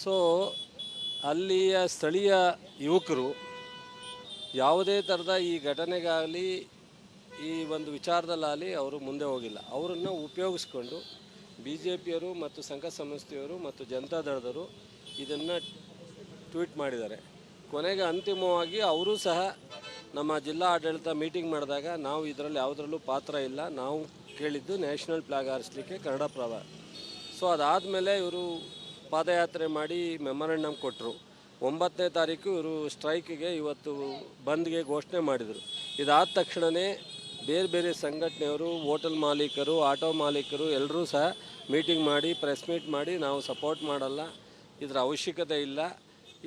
So ಅಲ್ಲಿಯ ಸ್ಥಳೀಯ ಯುವಕರು ಯಾವುದೇ ಥರದ ಈ ಘಟನೆಗಾಗಲಿ ಈ ಒಂದು ವಿಚಾರದಲ್ಲಾಗಲಿ ಅವರು ಮುಂದೆ ಹೋಗಿಲ್ಲ. ಅವರನ್ನು ಉಪಯೋಗಿಸ್ಕೊಂಡು BJPಯವರು ಮತ್ತು ಸಂಘ ಸಂಸ್ಥೆಯವರು ಮತ್ತು ಜನತಾದಳದವರು ಇದನ್ನು ಟ್ವೀಟ್ ಮಾಡಿದ್ದಾರೆ. ಕೊನೆಗೆ ಅಂತಿಮವಾಗಿ ಅವರು ಸಹ ನಮ್ಮ ಜಿಲ್ಲಾ ಆಡಳಿತ ಮೀಟಿಂಗ್ ಮಾಡಿದಾಗ ನಾವು ಇದರಲ್ಲಿ ಯಾವುದರಲ್ಲೂ ಪಾತ್ರ ಇಲ್ಲ, ನಾವು ಕೇಳಿದ್ದು ನ್ಯಾಷನಲ್ ಫ್ಲಾಗ್ ಹಾರಿಸಲಿಕ್ಕೆ ಕನ್ನಡಪ್ರಭ. ಸೊ ಅದಾದಮೇಲೆ ಇವರು ಪಾದಯಾತ್ರೆ ಮಾಡಿ ಮೆಮೊರಂಡಮ್ ಕೊಟ್ಟರು. 9ನೇ ತಾರೀಕು ಇವರು ಸ್ಟ್ರೈಕಿಗೆ ಇವತ್ತು ಬಂದ್ಗೆ ಘೋಷಣೆ ಮಾಡಿದರು. ಇದಾದ ತಕ್ಷಣವೇ ಬೇರೆ ಬೇರೆ ಸಂಘಟನೆಯವರು, ಹೋಟೆಲ್ ಮಾಲೀಕರು, ಆಟೋ ಮಾಲೀಕರು ಎಲ್ಲರೂ ಸಹ ಮೀಟಿಂಗ್ ಮಾಡಿ ಪ್ರೆಸ್ ಮೀಟ್ ಮಾಡಿ ನಾವು ಸಪೋರ್ಟ್ ಮಾಡಲ್ಲ, ಇದರ ಅವಶ್ಯಕತೆ ಇಲ್ಲ,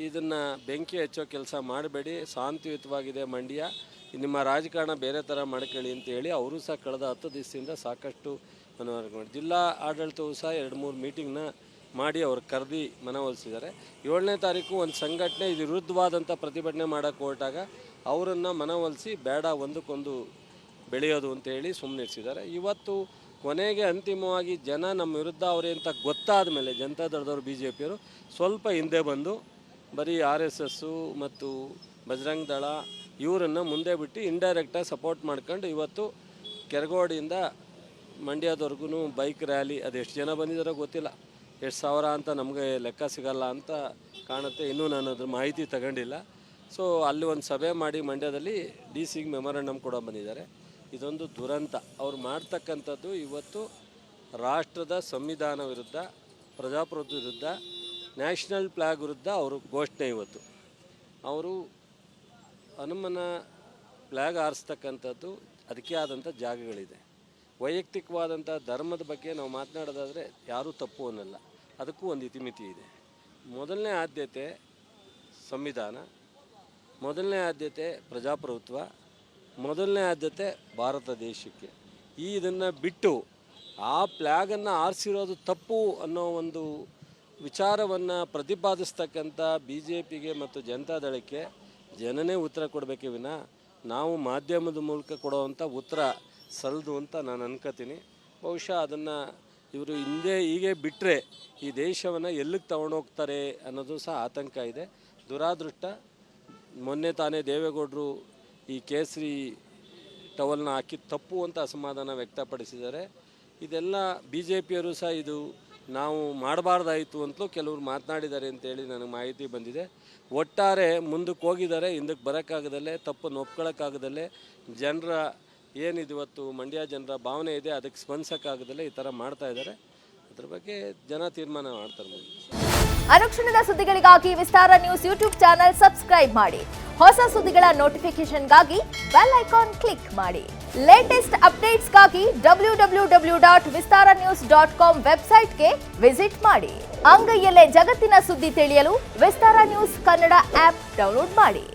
ಇದನ್ನು ಬೆಂಕಿ ಹಚ್ಚೋ ಕೆಲಸ ಮಾಡಬೇಡಿ, ಶಾಂತಿಯುತವಾಗಿದೆ ಮಂಡ್ಯ, ನಿಮ್ಮ ರಾಜಕಾರಣ ಬೇರೆ ಥರ ಮಾಡ್ಕೊಳ್ಳಿ ಅಂತೇಳಿ ಅವರು ಸಹ ಕಳೆದ 10 ದಿವಸದಿಂದ ಸಾಕಷ್ಟು ಮನವರಿಕೆ ಮಾಡಿ ಜಿಲ್ಲಾ ಆಡಳಿತವು ಸಹ 2-3 ಮೀಟಿಂಗ್ನ ಮಾಡಿ ಅವ್ರು ಕರೆದಿ ಮನವೊಲಿಸಿದ್ದಾರೆ. 7ನೇ ತಾರೀಕು ಒಂದು ಸಂಘಟನೆ ಇದು ವಿರುದ್ಧವಾದಂಥ ಪ್ರತಿಭಟನೆ ಮಾಡೋಕ್ಕೆ ಹೊರಟಾಗ ಅವರನ್ನು ಮನವೊಲಿಸಿ ಬೇಡ ಒಂದಕ್ಕೊಂದು ಬೆಳೆಯೋದು ಅಂತೇಳಿ ಸುಮ್ಮನಿರಿಸಿದ್ದಾರೆ. ಇವತ್ತು ಕೊನೆಗೆ ಅಂತಿಮವಾಗಿ ಜನ ನಮ್ಮ ವಿರುದ್ಧ ಅವರೇ ಅಂತ ಗೊತ್ತಾದ ಮೇಲೆ ಜನತಾದಳದವರು BJPಯವರು ಸ್ವಲ್ಪ ಹಿಂದೆ ಬಂದು ಬರೀ RSS ಮತ್ತು ಬಜರಂಗ ದಳ ಇವರನ್ನು ಮುಂದೆ ಬಿಟ್ಟು ಇಂಡೈರೆಕ್ಟಾಗಿ ಸಪೋರ್ಟ್ ಮಾಡ್ಕೊಂಡು ಇವತ್ತು ಕೆರಗೋಡಿಯಿಂದ ಮಂಡ್ಯದವರೆಗೂ ಬೈಕ್ ರ್ಯಾಲಿ, ಅದೆಷ್ಟು ಜನ ಬಂದಿದ್ದಾರೋ ಗೊತ್ತಿಲ್ಲ, ಎಷ್ಟು ಸಾವಿರ ಅಂತ ನಮಗೆ ಲೆಕ್ಕ ಸಿಗಲ್ಲ ಅಂತ ಕಾಣುತ್ತೆ, ಇನ್ನೂ ನಾನು ಅದ್ರ ಮಾಹಿತಿ ತಗೊಂಡಿಲ್ಲ. ಸೊ ಅಲ್ಲಿ ಒಂದು ಸಭೆ ಮಾಡಿ ಮಂಡ್ಯದಲ್ಲಿ DCಗೆ ಮೆಮೊರಂಡಮ್ ಕೂಡ ಬಂದಿದ್ದಾರೆ. ಇದೊಂದು ದುರಂತ. ಅವ್ರು ಮಾಡ್ತಕ್ಕಂಥದ್ದು ಇವತ್ತು ರಾಷ್ಟ್ರದ ಸಂವಿಧಾನ ವಿರುದ್ಧ, ಪ್ರಜಾಪ್ರಭುತ್ವ ವಿರುದ್ಧ, ನ್ಯಾಷನಲ್ ಫ್ಲಾಗ್ ವಿರುದ್ಧ ಅವರು ಘೋಷಣೆ. ಇವತ್ತು ಅವರು ಹನುಮನ ಫ್ಲಾಗ್ ಹಾರಿಸ್ತಕ್ಕಂಥದ್ದು ಅದಕ್ಕೆ ಆದಂಥ ಜಾಗಗಳಿದೆ. ವೈಯಕ್ತಿಕವಾದಂಥ ಧರ್ಮದ ಬಗ್ಗೆ ನಾವು ಮಾತನಾಡೋದಾದರೆ ಯಾರೂ ತಪ್ಪು ಅನ್ನಲ್ಲ, ಅದಕ್ಕೂ ಒಂದು ಇತಿಮಿತಿ ಇದೆ. ಮೊದಲನೇ ಆದ್ಯತೆ ಸಂವಿಧಾನ, ಮೊದಲನೇ ಆದ್ಯತೆ ಪ್ರಜಾಪ್ರಭುತ್ವ, ಮೊದಲನೇ ಆದ್ಯತೆ ಭಾರತ ದೇಶಕ್ಕೆ. ಇದನ್ನು ಬಿಟ್ಟು ಆ ಫ್ಲ್ಯಾಗನ್ನು ಆರಿಸಿರೋದು ತಪ್ಪು ಅನ್ನೋ ಒಂದು ವಿಚಾರವನ್ನು ಪ್ರತಿಪಾದಿಸ್ತಕ್ಕಂಥ BJPಗೆ ಮತ್ತು ಜನತಾದಳಕ್ಕೆ ಜನನೇ ಉತ್ತರ ಕೊಡಬೇಕೇ ವಿನ ನಾವು ಮಾಧ್ಯಮದ ಮೂಲಕ ಕೊಡುವಂಥ ಉತ್ತರ ಸಲ್ಲದು ಅಂತ ನಾನು ಅನ್ಕೋತೀನಿ. ಬಹುಶಃ ಅದನ್ನು ಇವರು ಹೀಗೆ ಬಿಟ್ಟರೆ ಈ ದೇಶವನ್ನು ಎಲ್ಲಿಗೆ ತಗೊಂಡೋಗ್ತಾರೆ ಅನ್ನೋದು ಸಹ ಆತಂಕ ಇದೆ. ದುರಾದೃಷ್ಟ, ಮೊನ್ನೆ ತಾನೇ ದೇವೇಗೌಡರು ಈ ಕೇಸರಿ ಟವಲ್ನ ಹಾಕಿ ತಪ್ಪು ಅಂತ ಅಸಮಾಧಾನ ವ್ಯಕ್ತಪಡಿಸಿದ್ದಾರೆ. ಇದೆಲ್ಲ BJPಯವರು ಸಹ ಇದು ನಾವು ಮಾಡಬಾರ್ದಾಯಿತು ಅಂತಲೂ ಕೆಲವರು ಮಾತನಾಡಿದ್ದಾರೆ ಅಂತೇಳಿ ನನಗೆ ಮಾಹಿತಿ ಬಂದಿದೆ. ಒಟ್ಟಾರೆ ಮುಂದಕ್ಕೆ ಹೋಗಿದ್ದಾರೆ, ಹಿಂದಕ್ಕೆ ಬರೋಕ್ಕಾಗದಲ್ಲೇ, ತಪ್ಪನ್ನು ಒಪ್ಕೊಳ್ಳೋಕ್ಕಾಗದಲ್ಲೇ, ಜನರ ಏನಿದು ಇವತ್ತು ಮಂಡ್ಯ ಜನರ ಭಾವನೆ ಇದೆ ಅದಕ್ಕೆ ಸ್ಪಂದಿಸೋಕ್ಕಾಗದಲ್ಲೇ ಈ ಥರ ಮಾಡ್ತಾ ಇದ್ದಾರೆ. ಅದ್ರ ಬಗ್ಗೆ ಜನ ತೀರ್ಮಾನ ಮಾಡ್ತಾರೆ. ಅನುಕ್ಷಣದ ಸುದ್ದಿಗಳಿಗಾಗಿ ವಿಸ್ತಾರ ನ್ಯೂಸ್ ಯೂಟ್ಯೂಬ್ ಚಾನೆಲ್ ಸಬ್ಸ್ಕ್ರೈಬ್ ಮಾಡಿ. ಹೊಸ ಸುದ್ದಿಗಳ ನೋಟಿಫಿಕೇಶನ್ಗಾಗಿ ಬೆಲ್ ಐಕಾನ್ ಕ್ಲಿಕ್ ಮಾಡಿ. ಲೇಟೆಸ್ಟ್ ಅಪ್ಡೇಟ್ಸ್ಗಾಗಿ www.vistaranews.com ವೆಬ್ಸೈಟ್ಗೆ ವಿಸಿಟ್ ಮಾಡಿ. ಅಂಗೈಯಲ್ಲೇ ಜಗತ್ತಿನ ಸುದ್ದಿ ತಿಳಿಯಲು ವಿಸ್ತಾರ ನ್ಯೂಸ್ ಕನ್ನಡ ಆಪ್ ಡೌನ್ಲೋಡ್ ಮಾಡಿ.